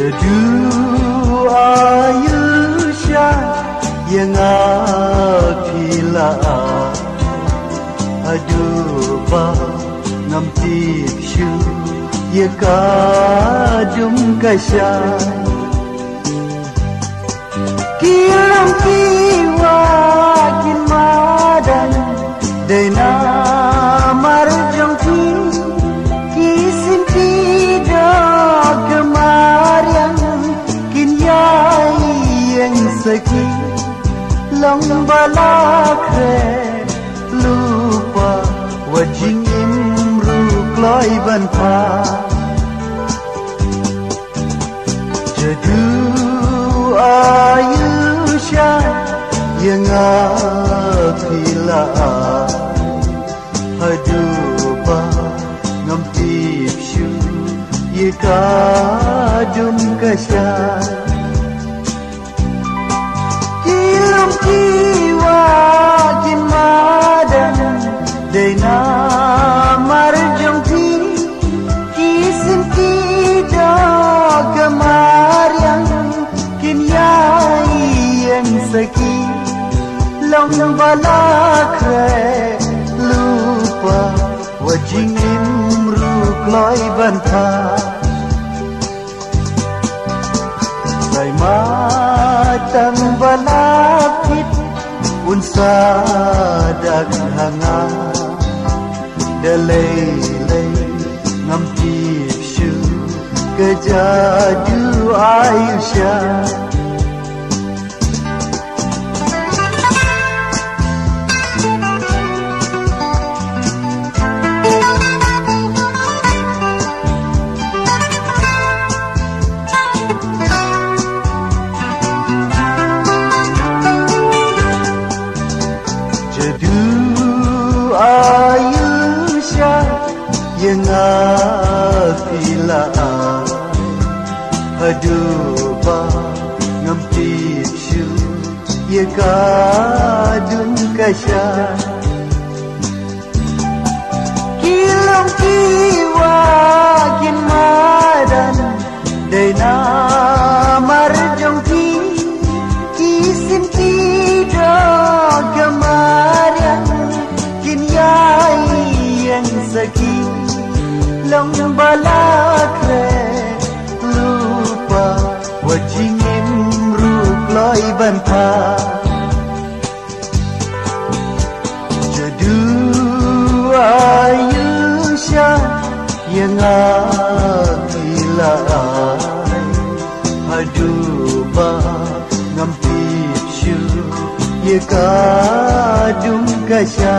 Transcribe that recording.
Jadu Ayusha yang akila aduba ngam tipshu ye kadum kasya kiram kiwa kin madan dena marjong ki kisin tidak kemarian kin yai yang seki long balakre lupa wajing imru kloi banpa jadu Ayusha yang akila aduba ngam tipshu ye kadum kasya kilam kiwa kimadan dena marjong ki kisin tidak kemarian kin yai yang seki long balakre lupa wajing imru kloi banta sai matang balakit unsa dag hanga dalai ngam tipshu kejadu Ayusha Ayusha yang akila aduba ngam tipshu ye kadum kasya kilam kiwa kin madan dena marjong ki kisin tidak kemarian kin yai yang seki long balakre lupa wajing imru kloi banta jadu Ayusha yang akila aduba ngam tipshu ye kadum kasya